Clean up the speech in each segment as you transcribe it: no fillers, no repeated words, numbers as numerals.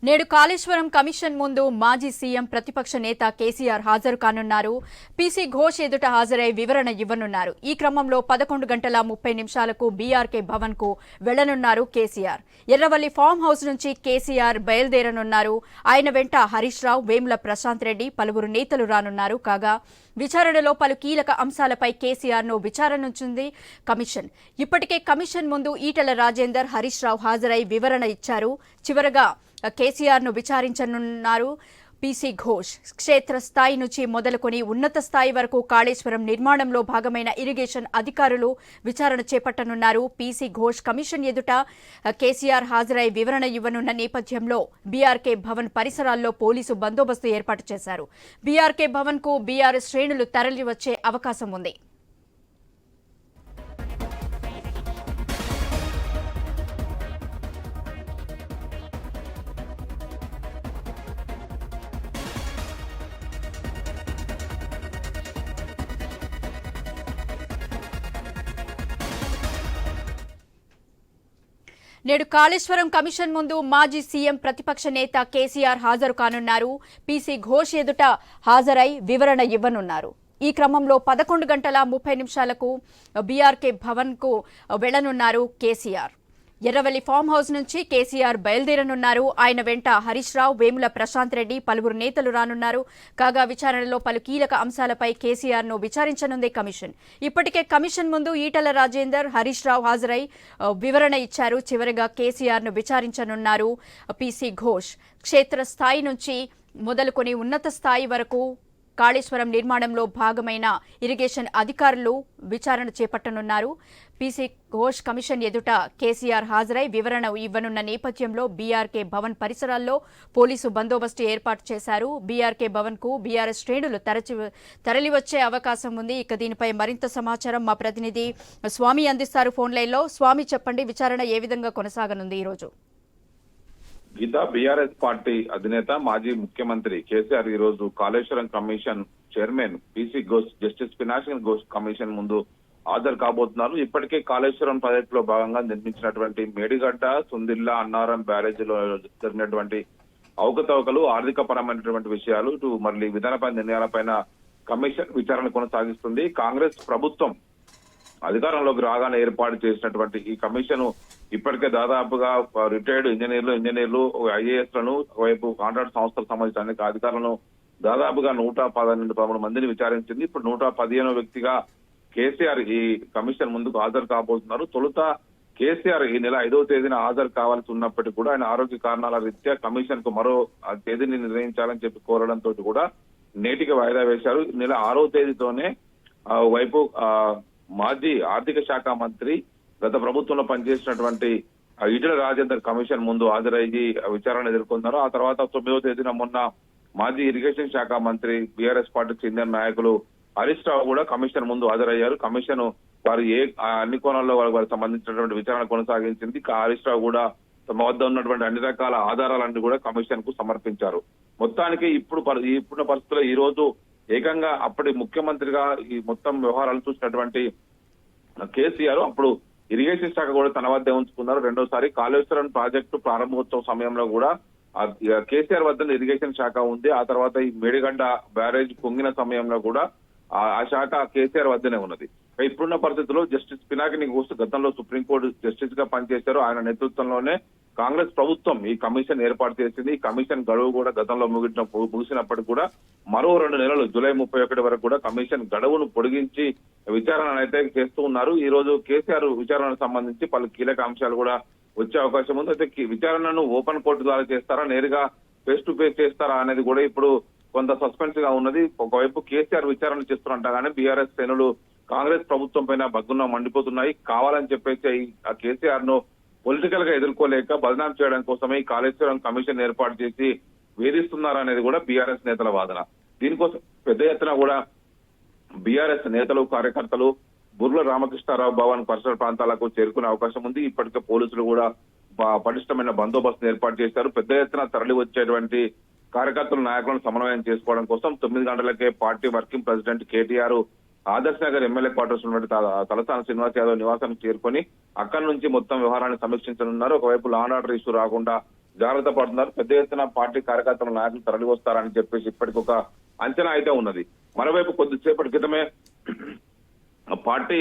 నేడు కాళేశ్వరం కమిషన్ ముందు మాజీ సీఎం ప్రతిపక్ష నేత కేసీఆర్ హాజరు కానున్నారు. పీసీ ఘోష్ ఎదుట హాజరై వివరణ ఇవ్వనున్నారు. ఈ క్రమంలో 11:30 బీఆర్కే భవన్ కు వెళ్లనున్నారు కేసీఆర్. ఎర్రవల్లి ఫామ్ హౌస్ నుంచి కేసీఆర్ బయలుదేరనున్నారు. ఆయన వెంట హరీష్ రావు, వేముల ప్రశాంత్ రెడ్డి, పలువురు నేతలు రానున్నారు. కాగా విచారణలో పలు కీలక అంశాలపై కేసీఆర్ ను విచారణించింది కమిషన్. ఇప్పటికే కమిషన్ ముందు ఈటెల రాజేందర్, హరీష్ రావు హాజరై వివరణ ఇచ్చారు. చివరగా కేసీఆర్ ను విచారించనున్నారు పీసీ ఘోష్. క్షేత్రస్థాయి నుంచి మొదలుకొని ఉన్నత స్థాయి వరకు కాళేశ్వరం నిర్మాణంలో భాగమైన ఇరిగేషన్ అధికారులు విచారణ చేపట్టనున్నారు. పీసీ ఘోష్ కమిషన్ ఎదుట కేసీఆర్ హాజరై వివరణ ఇవ్వనున్న నేపథ్యంలో బీఆర్కే భవన్ పరిసరాల్లో పోలీసు బందోబస్తు ఏర్పాటు చేశారు. బీఆర్కే భవన్ కు బీఆర్ఎస్ శ్రేణులు తరలివచ్చే అవకాశం ఉంది. నేడు కాళేశ్వరం కమిషన్ ముందు మాజీ సీఎం ప్రతిపక్ష నేత కేసీఆర్ హాజరు కానున్నారు. పీసీ ఘోష్ ఎదుట హాజరై వివరణ ఇవ్వనున్నారు. ఈ క్రమంలో 11:30 బీఆర్కే భవన్ కు వెళ్లనున్నారు కేసీఆర్. ఎర్రవల్లి ఫామ్ హౌస్ నుంచి కేసీఆర్ బయలుదేరనున్నారు. ఆయన వెంట హరీష్ రావు, వేముల ప్రశాంత్ రెడ్డి, పలువురు నేతలు రానున్నారు. కాగా విచారణలో పలు కీలక అంశాలపై కేసీఆర్ ను విచారించనుంది కమిషన్. ఇప్పటికే కమిషన్ ముందు ఈటెల రాజేందర్, హరీష్ రావు హాజరై వివరణ ఇచ్చారు. చివరిగా కేసీఆర్ ను విచారించనున్నారు పీసీ ఘోష్. క్షేత్రస్థాయి నుంచి మొదలుకొని ఉన్నత స్థాయి వరకు కాళేశ్వరం నిర్మాణంలో భాగమైన ఇరిగేషన్ అధికారులు విచారణ చేపట్టనున్నారు. పీసీ ఘోష్ కమిషన్ ఎదుట కేసీఆర్ హాజరై వివరణ ఇవ్వనున్న నేపథ్యంలో బీఆర్కే భవన్ పరిసరాల్లో పోలీసు బందోబస్తు ఏర్పాటు చేశారు. బీఆర్కే భవన్ కు బీఆర్ఎస్ శ్రేణులు తరలివచ్చే అవకాశం ఉంది. ఇక దీనిపై మరింత సమాచారం మా ప్రతినిధి స్వామి అందిస్తారు ఫోన్ లైన్లో. స్వామి, చెప్పండి, విచారణ ఏ విధంగా కొనసాగనుంది ఈరోజు? గీత, బీఆర్ఎస్ పార్టీ అధినేత మాజీ ముఖ్యమంత్రి కేసీఆర్ ఈ రోజు Kaleshwaram commission chairman PC Ghosh, justice Pinaki Ghosh commission ముందు హాజరు కాబోతున్నారు. ఇప్పటికే కాళేశ్వరం ప్రాజెక్టులో భాగంగా నిర్మించినటువంటి మేడిగడ్డ, సుందిల్లా, అన్నారం బ్యారేజీలో జరిగినటువంటి అవకతవకలు, ఆర్థిక పరమైనటువంటి విషయాలు, ఇటు మళ్ళీ విధానపై నిర్ణయాలపైన కమిషన్ విచారణ కొనసాగిస్తుంది. కాంగ్రెస్ ప్రభుత్వం అధికారంలోకి రాగానే ఏర్పాటు చేసినటువంటి ఈ కమిషన్ ఇప్పటికే దాదాపుగా రిటైర్డ్ ఇంజనీర్లు, ఐఏఎస్ లను, ఒకవైపు కాంట్రాక్ట్ సంస్థలకు సంబంధించిన అనేక అధికారులను దాదాపుగా 113 మందిని విచారించింది. ఇప్పుడు 115వ వ్యక్తిగా కేసీఆర్ ఈ కమిషన్ ముందుకు హాజరు కాబోతున్నారు. తొలుత కేసీఆర్ ఈ నెల 5వ తేదీన హాజరు కావాల్సి ఉన్నప్పటికీ కూడా ఆయన ఆరోగ్య కారణాల రీత్యా కమిషన్ కు మరో తేదీని నిర్ణయించాలని చెప్పి కోరడంతో కూడా నేటికి వాయిదా వేశారు. ఈ నెల 6వ తేదీతోనే వైపు మాజీ ఆర్థిక శాఖ మంత్రి, గత ప్రభుత్వంలో పనిచేసినటువంటి ఈటెల రాజేందర్ కమిషన్ ముందు హాజరయ్యి విచారణ ఎదుర్కొన్నారు. ఆ తర్వాత 9వ తేదీన మొన్న మాజీ ఇరిగేషన్ శాఖ మంత్రి, బీఆర్ఎస్ పార్టీకి చెందిన నాయకులు హరీష్ రావు కూడా కమిషన్ ముందు హాజరయ్యారు. కమిషన్ వారు అన్ని కోణాల్లో వారికి సంబంధించినటువంటి విచారణ కొనసాగించింది. హరీష్ రావు కూడా తమ వద్ద ఉన్నటువంటి అన్ని రకాల ఆధారాలన్నీ కూడా కమిషన్ కు సమర్పించారు. మొత్తానికి ఇప్పుడున్న పరిస్థితుల్లో ఈ రోజు ఏకంగా అప్పటి ముఖ్యమంత్రిగా ఈ మొత్తం వ్యవహారాలు చూసినటువంటి కేసీఆర్ అప్పుడు ఇరిగేషన్ శాఖ కూడా తన వద్దే ఉంచుకున్నారు. రెండోసారి కాళేశ్వరం ప్రాజెక్టు ప్రారంభోత్సవ సమయంలో కూడా కేసీఆర్ వద్ద ఇరిగేషన్ శాఖ ఉంది. ఆ తర్వాత ఈ మేడిగడ్డ బ్యారేజ్ పొంగిన సమయంలో కూడా ఆ శాఖ కేసీఆర్ వద్దనే ఉన్నది. ఇప్పుడున్న పరిస్థితుల్లో జస్టిస్ పినాకీ ఘోష్ గతంలో సుప్రీంకోర్టు జస్టిస్ గా పనిచేశారు. ఆయన నేతృత్వంలోనే కాంగ్రెస్ ప్రభుత్వం ఈ కమిషన్ ఏర్పాటు చేసింది. ఈ కమిషన్ గడువు కూడా గతంలో ముగిసినప్పటికీ కూడా మరో 2 నెలలు, జూలై 31 వరకు కూడా కమిషన్ గడువును పొడిగించి విచారణ అయితే చేస్తూ ఉన్నారు. ఈ రోజు కేసీఆర్ విచారణకు సంబంధించి పలు కీలక అంశాలు కూడా వచ్చే అవకాశం ఉంది. అయితే విచారణను ఓపెన్ కోర్టు ద్వారా చేస్తారా, నేరుగా ఫేస్ టు ఫేస్ చేస్తారా అనేది కూడా ఇప్పుడు కొంత సస్పెన్స్ గా ఉన్నది. ఒకవైపు కేసీఆర్ విచారణ చేస్తున్నట్టుగానే బీఆర్ఎస్ శ్రేణులు కాంగ్రెస్ ప్రభుత్వం పైన బగ్గున మండిపోతున్నాయి. కావాలని చెప్పేసి ఆ కేసీఆర్ ను పొలిటికల్ గా ఎదుర్కోలేక బదనాం చేయడం కోసమే ఈ కాళేశ్వరం కమిషన్ ఏర్పాటు చేసి వేధిస్తున్నారనేది కూడా బీఆర్ఎస్ నేతల వాదన. దీనికోసం పెద్ద ఎత్తున కూడా బీఆర్ఎస్ నేతలు, కార్యకర్తలు బుర్ల రామకృష్ణారావు భవన్ పరిసర ప్రాంతాలకు చేరుకునే అవకాశం ఉంది. ఇప్పటికే పోలీసులు కూడా పటిష్టమైన బందోబస్తు ఏర్పాటు చేశారు. పెద్ద ఎత్తున తరలి వచ్చేటువంటి కార్యకర్తల నాయకులను సమన్వయం చేసుకోవడం కోసం 9 గంటలకే party working president KTR Adarsh Nagar MLA quarters ఉన్నటువంటి తలసాని శ్రీనివాస్ యాదవ్ నివాసానికి చేరుకొని అక్కడి నుంచి మొత్తం వ్యవహారాన్ని సమీక్షించనున్నారు. ఒకవైపు లా అండ్ ఆర్డర్ ఇష్యూ రాకుండా జాగ్రత్త పడుతున్నారు. పెద్ద ఎత్తున పార్టీ కార్యకర్తల నాయకులు తరలి వస్తారని చెప్పేసి ఇప్పటికి ఒక అంచనా అయితే ఉన్నది. మరోవైపు కొద్దిసేపటి క్రితమే పార్టీ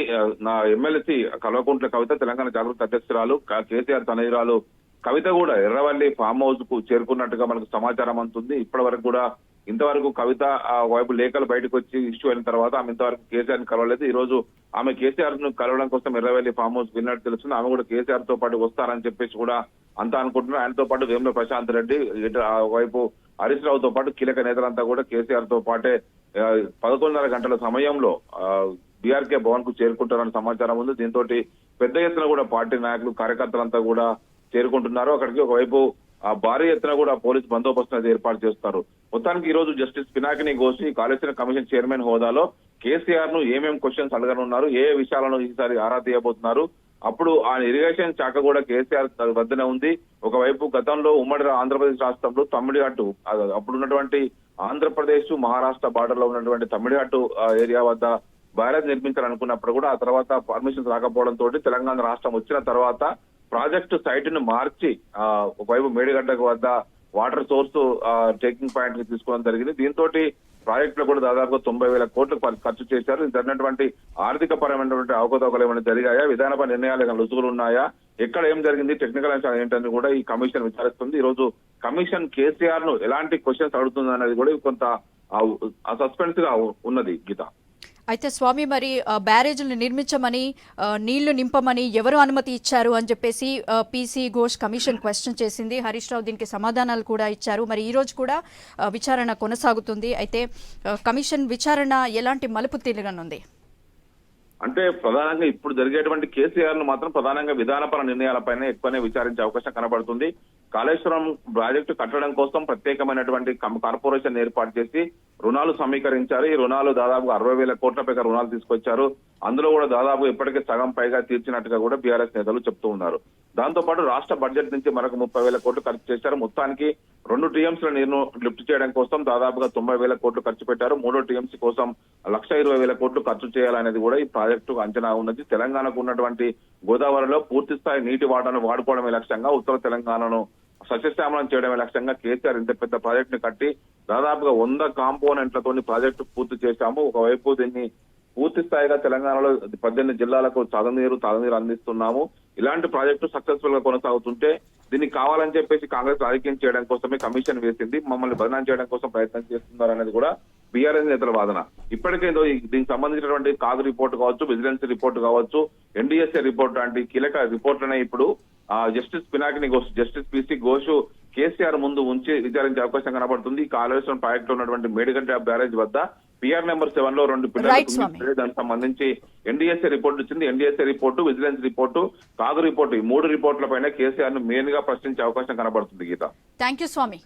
నా ఎమ్మెల్సీ కల్వకుంట్ల కవిత, తెలంగాణ జాగృతి అధ్యక్షురాలు కేసీఆర్ తనయురాలు కవిత కూడా ఎర్రవల్లి ఫామ్ హౌస్ కు చేరుకున్నట్టుగా మనకు సమాచారం అందుతుంది. ఇప్పటి వరకు కూడా ఇంతవరకు కవిత వైపు లేఖలు బయటకు వచ్చి ఇష్యూ అయిన తర్వాత ఆమె ఇంతవరకు కేసీఆర్ ని కలవలేదు. ఈ రోజు ఆమె కేసీఆర్ ను కలవడం కోసం ఎర్రవల్లి ఫామ్ హౌస్ విన్నట్టు తెలుస్తుంది. ఆమె కూడా కేసీఆర్ తో పాటు వస్తారని చెప్పేసి కూడా అంతా అనుకుంటున్నారు. ఆయనతో పాటు వేముల ప్రశాంత్ రెడ్డి, వైపు హరీష్ రావుతో పాటు కీలక నేతలంతా కూడా కేసీఆర్ తో పాటే 11:30 గంటల సమయంలో బీఆర్కే భవన్ కు చేరుకుంటారని సమాచారం ఉంది. దీంతో పెద్ద ఎత్తున కూడా పార్టీ నాయకులు కార్యకర్తలంతా కూడా చేరుకుంటున్నారు. అక్కడికి ఒకవైపు భారీ ఎత్తున కూడా పోలీసు బందోబస్తు అనేది ఏర్పాటు చేస్తారు. మొత్తానికి ఈ రోజు justice Pinakini Ghosh Kaleshwaram commission chairman హోదాలో కేసీఆర్ ను ఏమేం క్వశ్చన్స్ అడగనున్నారు, ఏ విషయాలను ఈసారి ఆరా తీయబోతున్నారు, అప్పుడు ఆ ఇరిగేషన్ శాఖ కూడా కేసీఆర్ వద్దనే ఉంది. ఒకవైపు గతంలో ఉమ్మడి ఆంధ్రప్రదేశ్ రాష్ట్రంలో తమ్మిడిహట్టు, అప్పుడున్నటువంటి ఆంధ్రప్రదేశ్ మహారాష్ట్ర బార్డర్ లో ఉన్నటువంటి తమ్మిడిహట్టు ఏరియా వద్ద బ్యారేజ్ నిర్మించాలనుకున్నప్పుడు కూడా ఆ తర్వాత పర్మిషన్ రాకపోవడంతో తెలంగాణ రాష్ట్రం వచ్చిన తర్వాత ప్రాజెక్టు సైట్ ను మార్చి ఒకవైపు మేడిగడ్డకు వద్ద వాటర్ సోర్స్ టేకింగ్ పాయింట్ కి తీసుకోవడం జరిగింది. దీంతో ప్రాజెక్టులో కూడా దాదాపుగా 90,000 కోట్లు ఖర్చు చేశారు. జరిగినటువంటి ఆర్థిక పరమైనటువంటి అవకతవకలు ఏమైనా జరిగాయా, విధానపర నిర్ణయాలు ఏమైనా రుజువులు ఉన్నాయా, ఎక్కడ ఏం జరిగింది, టెక్నికల్ అంశాలు ఏంటని కూడా ఈ కమిషన్ విచారిస్తుంది. ఈ రోజు కమిషన్ కేసీఆర్ ను ఎలాంటి క్వశ్చన్స్ అడుగుతుంది అనేది కూడా కొంత సస్పెన్స్ గా ఉన్నది. గీత, అయితే స్వామి, మరి బ్యారేజీలు నిర్మించమని, నీళ్లు నింపమని ఎవరు అనుమతి ఇచ్చారు అని చెప్పేసి పీసీ ఘోష్ కమిషన్ క్వశ్చన్ చేసింది. హరీష్ రావు దీనికి సమాధానాలు కూడా ఇచ్చారు. మరి ఈ రోజు కూడా విచారణ కొనసాగుతుంది. అయితే కమిషన్ విచారణ ఎలాంటి మలుపు తిరగనుంది? అంటే ప్రధానంగా ఇప్పుడు జరిగేటువంటి కేసీఆర్ ను మాత్రం ప్రధానంగా విధానపర నిర్ణయాలపైన ఎక్కువనే విచారించే అవకాశం కనబడుతుంది. కాళేశ్వరం ప్రాజెక్టు కట్టడం కోసం ప్రత్యేకమైనటువంటి కార్పొరేషన్ ఏర్పాటు చేసి రుణాలు సమీకరించారు. ఈ రుణాలు దాదాపు 60,000 కోట్ల పైగా రుణాలు తీసుకొచ్చారు. అందులో కూడా దాదాపు ఇప్పటికే సగం పైగా తీర్చినట్టుగా కూడా బీఆర్ఎస్ నేతలు చెప్తూ ఉన్నారు. దాంతో పాటు రాష్ట్ర బడ్జెట్ నుంచి మరొక 30,000 కోట్లు ఖర్చు చేశారు. మొత్తానికి 2 టీఎంసీల నీరును లిఫ్ట్ చేయడం కోసం దాదాపుగా 90,000 కోట్లు ఖర్చు పెట్టారు. 3వ టీఎంసీ కోసం 1,20,000 కోట్లు ఖర్చు చేయాలనేది కూడా ఈ ప్రాజెక్టు అంచనా ఉన్నది. తెలంగాణకు ఉన్నటువంటి గోదావరిలో పూర్తి స్థాయి నీటి వాటాను వాడుకోవడమే లక్ష్యంగా, ఉత్తర తెలంగాణను సస్యశ్యామలం చేయడమే లక్ష్యంగా కేసీఆర్ ఇంత పెద్ద ప్రాజెక్ట్ ని కట్టి దాదాపుగా 100 కాంపోనెంట్లతో ప్రాజెక్టు పూర్తి చేశాము. ఒకవైపు దీన్ని పూర్తి స్థాయిగా తెలంగాణలో 18 జిల్లాలకు తాగునీరు అందిస్తున్నాము. ఇలాంటి ప్రాజెక్టు సక్సెస్ఫుల్ గా కొనసాగుతుంటే దీనికి కావాలని చెప్పేసి కాంగ్రెస్ రాజకీయం చేయడం కోసమే కమిషన్ వేసింది, మమ్మల్ని బదనాం చేయడం కోసం ప్రయత్నం చేస్తున్నారు అనేది కూడా బీఆర్ఎస్ నేతల వాదన. ఇప్పటికే దీనికి సంబంధించినటువంటి కాగ్ రిపోర్ట్ కావచ్చు, విజిలెన్స్ రిపోర్ట్ కావచ్చు, ఎన్డీఎస్ఏ రిపోర్ట్ లాంటి కీలక రిపోర్ట్లనే ఇప్పుడు justice Pinakini Ghosh, justice PC Ghosh KCR ముందు ఉంచి విచారించే అవకాశం కనబడుతుంది. కాళేశ్వరం ప్రాజెక్టు ఉన్నటువంటి మేడిగడ్డ బ్యారేజ్ వద్ద పిఆర్ నెంబర్ 7 లో 2 పిల్లలు దానికి సంబంధించి ఎన్డీఎస్ఏ రిపోర్ట్ వచ్చింది. ఎన్డీఎస్ఏ రిపోర్టు, విజిలెన్స్ రిపోర్టు, కాగు రిపోర్టు, ఈ 3 రిపోర్టులపైన కేసీఆర్ ను మెయిన్ గా ప్రశ్నించే అవకాశం కనబడుతుంది. గీత, థ్యాంక్ యూ స్వామి.